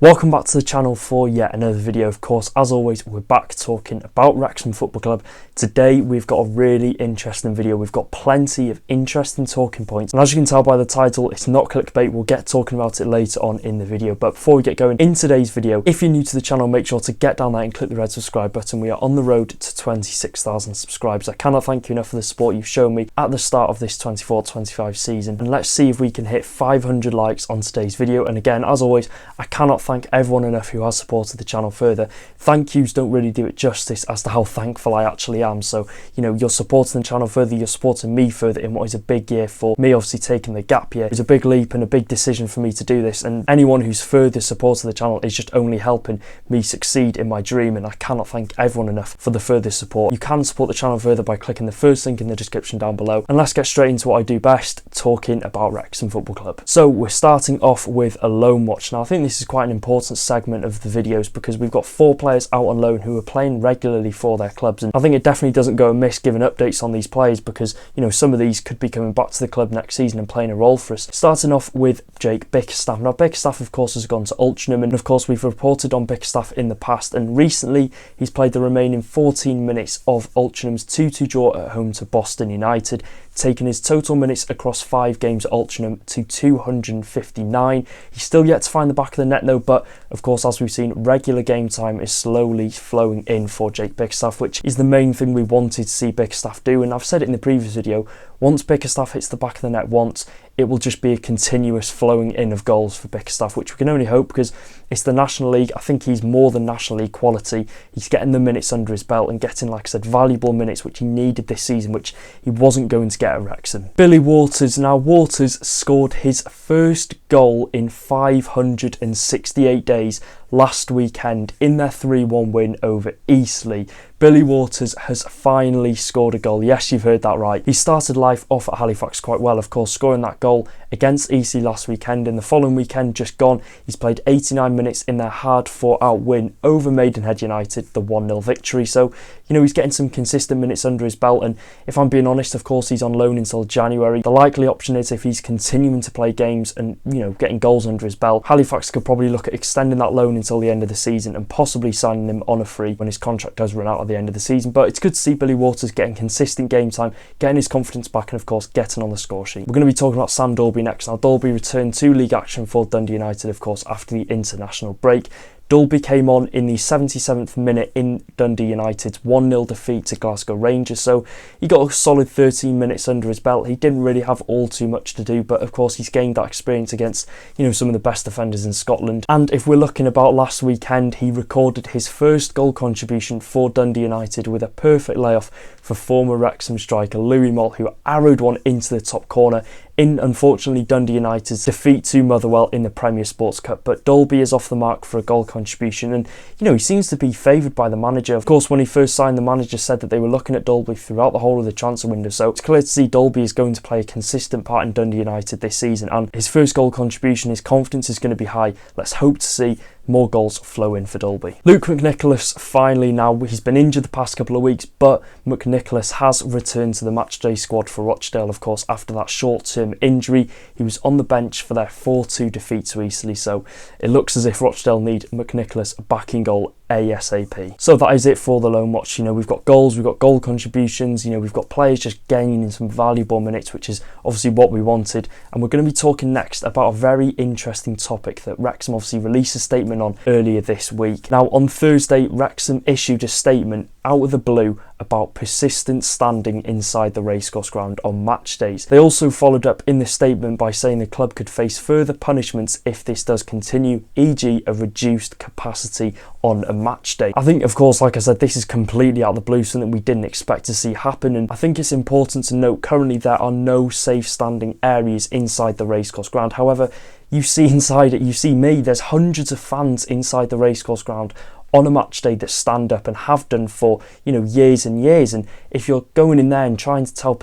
Welcome back to the channel for yet another video. Of course, as always, we're back talking about Wrexham Football Club. Today, we've got a really interesting video. We've got plenty of interesting talking points. And as you can tell by the title, it's not clickbait. We'll get talking about it later on in the video. But before we get going, in today's video, if you're new to the channel, make sure to get down there and click the red subscribe button. We are on the road to 26,000 subscribers. I cannot thank you enough for the support you've shown me at the start of this 24-25 season. And let's see if we can hit 500 likes on today's video. And again, as always, I cannot thank everyone enough who has supported the channel further. Thank yous don't really do it justice as to how thankful I actually am. So, you know, you're supporting the channel further, you're supporting me further in what is a big year for me. Obviously taking the gap year is a big leap and a big decision for me to do this, and anyone who's further supported the channel is just only helping me succeed in my dream, and I cannot thank everyone enough for the further support. You can support the channel further by clicking the first link in the description down below, and let's get straight into what I do best, talking about Wrexham Football Club. So we're starting off with a loan watch. Now I think this is quite an important segment of the videos because we've got 4 players out on loan who are playing regularly for their clubs, and I think it definitely doesn't go amiss giving updates on these players because, you know, some of these could be coming back to the club next season and playing a role for us. Starting off with Jake Bickerstaff. Now Bickerstaff of course has gone to Altrincham, and of course we've reported on Bickerstaff in the past, and recently he's played the remaining 14 minutes of Altrincham's 2-2 draw at home to Boston United, taking his total minutes across 5 games at Altrincham to 259. He's still yet to find the back of the net though, but of course, as we've seen, regular game time is slowly flowing in for Jake Bickerstaff, which is the main thing we wanted to see Bickerstaff do. And I've said it in the previous video, once Bickerstaff hits the back of the net once, it will just be a continuous flowing in of goals for Bickerstaff, which we can only hope because it's the National League. I think he's more than National League quality. He's getting the minutes under his belt and getting, like I said, valuable minutes, which he needed this season, which he wasn't going to get at Wrexham. Billy Waters. Now Waters scored his first goal in 568 days last weekend in their 3-1 win over Eastleigh. Billy Waters has finally scored a goal. Yes, you've heard that right. He started life off at Halifax quite well, of course, scoring that goal against Eastleigh last weekend. In the following weekend just gone, he's played 89 minutes in their hard fought-out win over Maidenhead United, the 1-0 victory. So, you know, he's getting some consistent minutes under his belt, and if I'm being honest, of course, he's on loan until January. The likely option is if he's continuing to play games and, you know, getting goals under his belt, Halifax could probably look at extending that loan until the end of the season and possibly signing him on a free when his contract does run out at the end of the season. But it's good to see Billy Waters getting consistent game time, getting his confidence back, and of course getting on the score sheet. We're going to be talking about Sam Dalby next. Now Dalby returned to league action for Dundee United, of course, after the international break. Dalby came on in the 77th minute in Dundee United's 1-0 defeat to Glasgow Rangers, so he got a solid 13 minutes under his belt. He didn't really have all too much to do, but of course he's gained that experience against, you know, some of the best defenders in Scotland. And if we're looking about last weekend, he recorded his first goal contribution for Dundee United with a perfect layoff for former Wrexham striker Louis Moll, who arrowed one into the top corner in, unfortunately, Dundee United's defeat to Motherwell in the Premier Sports Cup. But Dalby is off the mark for a goal contribution, and, you know, he seems to be favoured by the manager. Of course, when he first signed, the manager said that they were looking at Dalby throughout the whole of the transfer window, so it's clear to see Dalby is going to play a consistent part in Dundee United this season, and his first goal contribution, his confidence is going to be high. Let's hope to see more goals flow in for Dalby. Luke McNicholas, finally, now he's been injured the past couple of weeks, but McNicholas has returned to the matchday squad for Rochdale, of course, after that short-term injury. He was on the bench for their 4-2 defeat to Eastleigh, so it looks as if Rochdale need McNicholas back in goal ASAP. So that is it for the loan watch. You know, we've got goals, we've got goal contributions, you know, we've got players just gaining some valuable minutes, which is obviously what we wanted. And we're going to be talking next about a very interesting topic that Wrexham obviously released a statement on earlier this week. Now on Thursday, Wrexham issued a statement out of the blue about persistent standing inside the Racecourse ground on match days. They also followed up in the statement by saying the club could face further punishments if this does continue, e.g. a reduced capacity on a match day. I think, of course, like I said, this is completely out of the blue, something we didn't expect to see happen, and I think it's important to note currently there are no safe standing areas inside the Racecourse ground. However, you see inside it, you see me, there's hundreds of fans inside the Racecourse ground on a match day that stand up and have done for, you know, years and years. And if you're going in there and trying to tell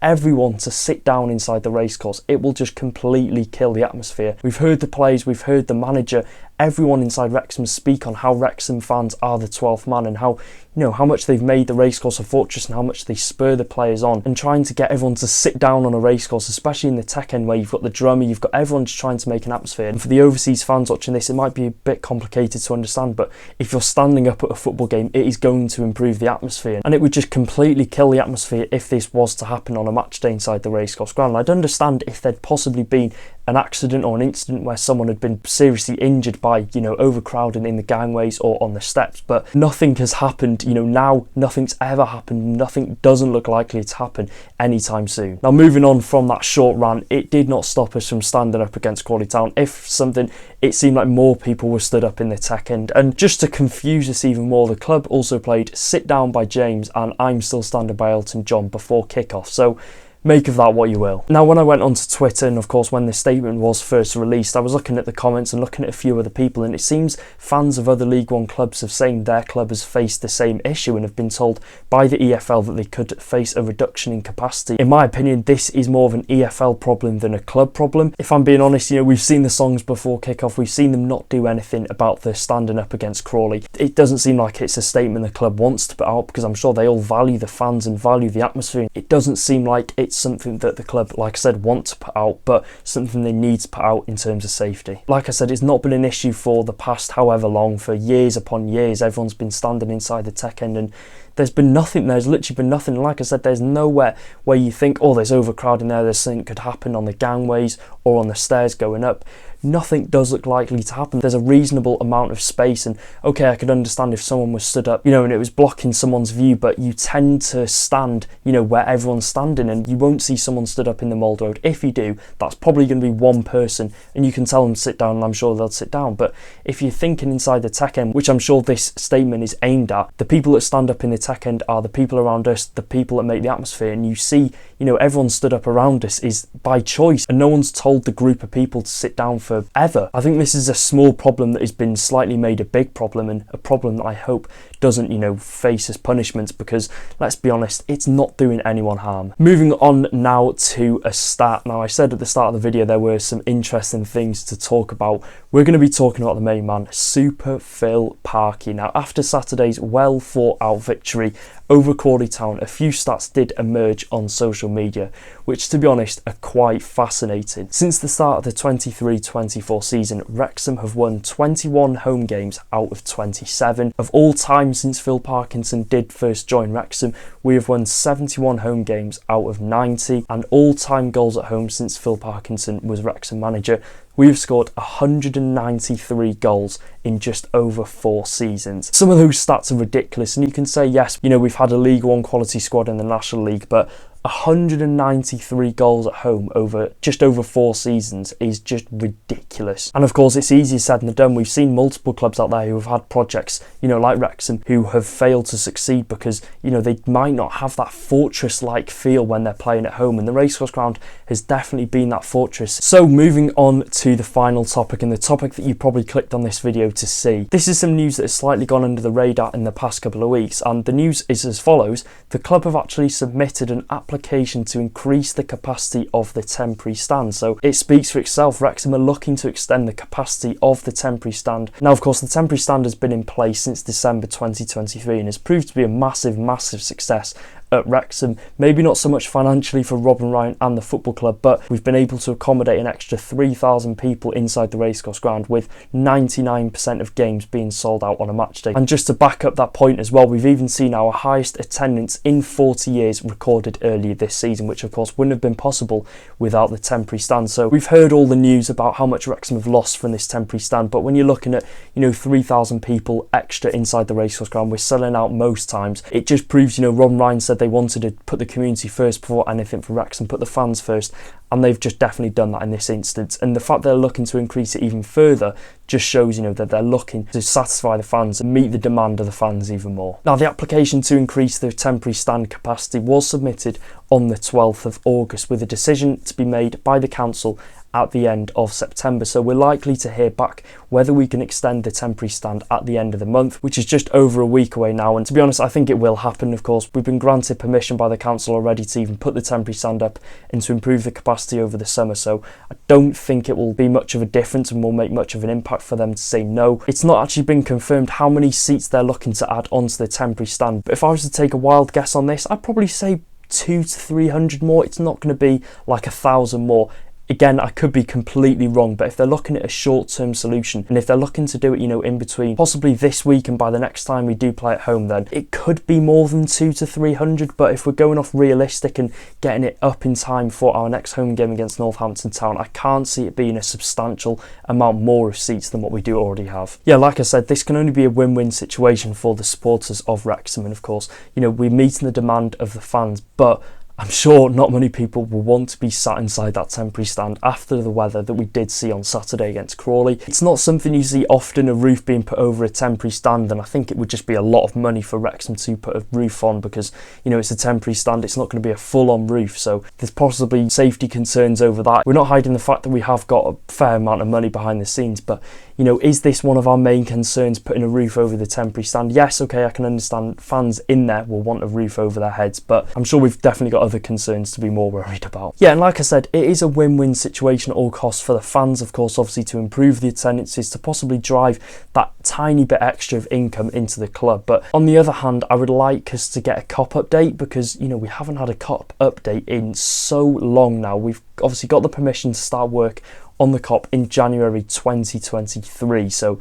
everyone to sit down inside the racecourse, it will just completely kill the atmosphere. We've heard the players, we've heard the manager, everyone inside Wrexham speak on how Wrexham fans are the 12th man, and how, you know, how much they've made the Racecourse a fortress and how much they spur the players on, and trying to get everyone to sit down on a racecourse, especially in the tech end where you've got the drummer, you've got everyone just trying to make an atmosphere. And for the overseas fans watching this, it might be a bit complicated to understand, but if you're standing up at a football game, it is going to improve the atmosphere, and it would just completely kill the atmosphere if this was to happen on a match day inside the Racecourse ground. I'd understand if there'd possibly been an accident or an incident where someone had been seriously injured by, you know, overcrowding in the gangways or on the steps, but nothing has happened. You know, now nothing's ever happened, nothing doesn't look likely to happen anytime soon. Now, moving on from that short rant, it did not stop us from standing up against Crawley Town. If something, it seemed like more people were stood up in the tech end, and just to confuse us even more, the club also played Sit Down by James and I'm Still Standing by Elton John before kick-off, so make of that what you will. Now, when I went onto Twitter, and of course when this statement was first released, I was looking at the comments and looking at a few other people, and it seems fans of other League One clubs have saying their club has faced the same issue and have been told by the EFL that they could face a reduction in capacity. In my opinion, this is more of an EFL problem than a club problem. If I'm being honest, you know, we've seen the songs before kickoff, we've seen them not do anything about the standing up against Crawley. It doesn't seem like it's a statement the club wants to put out, because I'm sure they all value the fans and value the atmosphere. It doesn't seem like it's something that the club, like I said, want to put out, but something they need to put out in terms of safety. Like I said, it's not been an issue for the past however long, for years upon years. Everyone's been standing inside the tech end, and there's been nothing. There's literally been nothing. Like I said, there's nowhere where you think, oh, there's overcrowding there, there's something could happen on the gangways or on the stairs going up. Nothing does look likely to happen. There's a reasonable amount of space, and okay, I could understand if someone was stood up, you know, and it was blocking someone's view, but you tend to stand, you know, where everyone's standing, and you won't see someone stood up in the Mould Road. If you do, that's probably going to be one person, and you can tell them to sit down, and I'm sure they'll sit down. But if you're thinking inside the tech end, which I'm sure this statement is aimed at, the people that stand up in the tech end are the people around us, the people that make the atmosphere, and you see, you know, everyone stood up around us is by choice, and no one's told the group of people to sit down forever. I think this is a small problem that has been slightly made a big problem, and a problem that I hope doesn't, you know, face as punishments, because let's be honest, it's not doing anyone harm. Moving on now to a stat. Now, I said at the start of the video there were some interesting things to talk about. We're going to be talking about the main man, Super Phil Parkey. Now, after Saturday's well thought out victory over Crawley Town, a few stats did emerge on social media, which, to be honest, are quite fascinating. Since the start of the 23-24 season, Wrexham have won 21 home games out of 27. Of all time since Phil Parkinson did first join Wrexham, we have won 71 home games out of 90, and all-time goals at home since Phil Parkinson was Wrexham manager, we have scored 193 goals in just over 4 seasons. Some of those stats are ridiculous, and you can say, yes, you know, we've had a League One quality squad in the National League, but 193 goals at home over just over 4 seasons is just ridiculous. And of course, it's easier said than done. We've seen multiple clubs out there who have had projects, you know, like Wrexham, who have failed to succeed because, you know, they might not have that fortress-like feel when they're playing at home, and the Racecourse ground has definitely been that fortress. So moving on to the final topic, and the topic that you probably clicked on this video to see. This is some news that has slightly gone under the radar in the past couple of weeks, and the news is as follows. The club have actually submitted an application to increase the capacity of the temporary stand. So it speaks for itself. Wrexham are looking to extend the capacity of the temporary stand. Now, of course, the temporary stand has been in place since December 2023 and has proved to be a massive success at Wrexham. Maybe not so much financially for Rob and Ryan and the football club, but we've been able to accommodate an extra 3,000 people inside the Racecourse ground, with 99% of games being sold out on a match day. And just to back up that point as well, we've even seen our highest attendance in 40 years recorded earlier this season, which of course wouldn't have been possible without the temporary stand. So we've heard all the news about how much Wrexham have lost from this temporary stand, but when you're looking at, you know, 3,000 people extra inside the Racecourse ground, we're selling out most times. It just proves, you know, Rob and Ryan said they wanted to put the community first before anything for Wrexham, put the fans first, and they've just definitely done that in this instance. And the fact they're looking to increase it even further just shows, you know, that they're looking to satisfy the fans and meet the demand of the fans even more. Now, the application to increase the temporary stand capacity was submitted on the 12th of August, with a decision to be made by the council at the end of September. So we're likely to hear back whether we can extend the temporary stand at the end of the month, which is just over a week away now. And to be honest, I think it will happen. Of course, we've been granted permission by the council already to even put the temporary stand up and to improve the capacity over the summer. So I don't think it will be much of a difference and will make much of an impact for them to say no. It's not actually been confirmed how many seats they're looking to add onto the temporary stand. But if I was to take a wild guess on this, I'd probably say 200 to 300 more. It's not going to be like 1,000 more. Again, I could be completely wrong, but if they're looking at a short-term solution, and if they're looking to do it, in between possibly this week and by the next time we do play at home, then it could be more than 200 to 300. But if we're going off realistic and getting it up in time for our next home game against Northampton Town, I can't see it being a substantial amount more of seats than what we do already have. Yeah, like I said, this can only be a win-win situation for the supporters of Wrexham, and of course, we're meeting the demand of the fans, but I'm sure not many people will want to be sat inside that temporary stand after the weather that we did see on Saturday against Crawley. It's not something you see often, a roof being put over a temporary stand, and I think it would just be a lot of money for Wrexham to put a roof on because, it's a temporary stand, it's not going to be a full-on roof, so there's possibly safety concerns over that. We're not hiding the fact that we have got a fair amount of money behind the scenes, but is this one of our main concerns, putting a roof over the temporary stand? Yes, okay, I can understand fans in there will want a roof over their heads, but I'm sure we've definitely got other concerns to be more worried about. Yeah, and like I said, it is a win-win situation at all costs for the fans, of course, obviously to improve the attendances, to possibly drive that tiny bit extra of income into the club. But on the other hand, I would like us to get a COP update because, we haven't had a COP update in so long now. We've obviously got the permission to start work on the COP in January 2023, so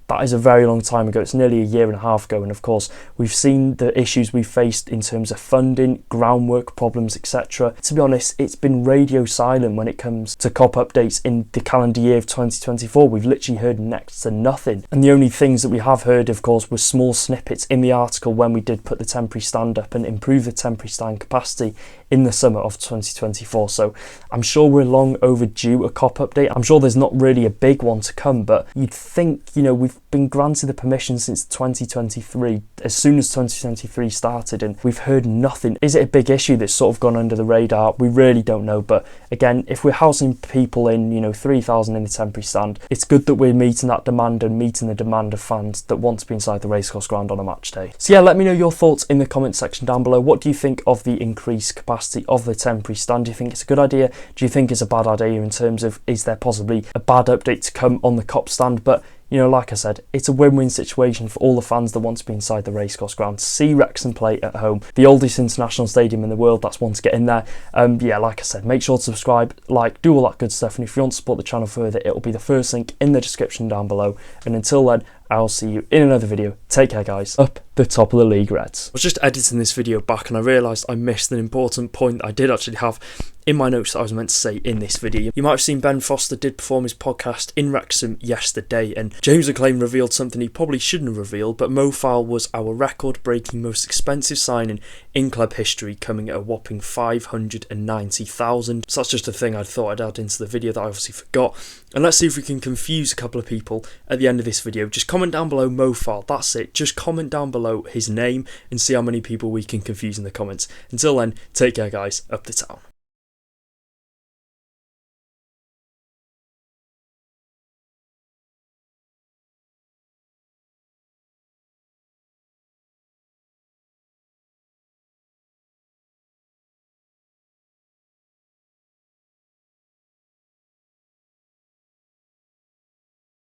that is a very long time ago. It's nearly a year and a half ago, and of course we've seen the issues we've faced in terms of funding, groundwork problems, etc. To be honest, it's been radio silent when it comes to COP updates in the calendar year of 2024. We've literally heard next to nothing, and the only things that we have heard, of course, were small snippets in the article when we did put the temporary stand up and improve the temporary stand capacity in the summer of 2024. So I'm sure we're long overdue a COP update. I'm sure there's not really a big one to come, but you'd think, we've been granted the permission since 2023, as soon as 2023 started, and we've heard nothing. Is it a big issue that's sort of gone under the radar? We really don't know, but again, if we're housing people in, 3,000 in the temporary stand, it's good that we're meeting that demand and meeting the demand of fans that want to be inside the Racecourse ground on a match day. So yeah, let me know your thoughts in the comment section down below. What do you think of the increased capacity of the temporary stand? Do you think it's a good idea? Do you think it's a bad idea in terms of, is there possibly a bad update to come on the COP stand? But like I said, it's a win-win situation for all the fans that want to be inside the Racecourse ground, to see Wrexham play at home, the oldest international stadium in the world. That's one to get in there. Yeah, like I said, make sure to subscribe, like, do all that good stuff, and if you want to support the channel further, it'll be the first link in the description down below. And until then, I'll see you in another video. Take care, guys. Up the top of the league, Reds. I was just editing this video back and I realised I missed an important point I did actually have in my notes that I was meant to say in this video. You might have seen Ben Foster did perform his podcast in Wrexham yesterday, and James McElhenney revealed something he probably shouldn't have revealed, but Mo Fowl was our record-breaking most expensive signing in club history, coming at a whopping 590,000. So that's just a thing I thought I'd add into the video that I obviously forgot. And let's see if we can confuse a couple of people at the end of this video. Just comment down below Mo Fowl, that's it. Just comment down below his name and see how many people we can confuse in the comments. Until then, take care, guys. Up the town.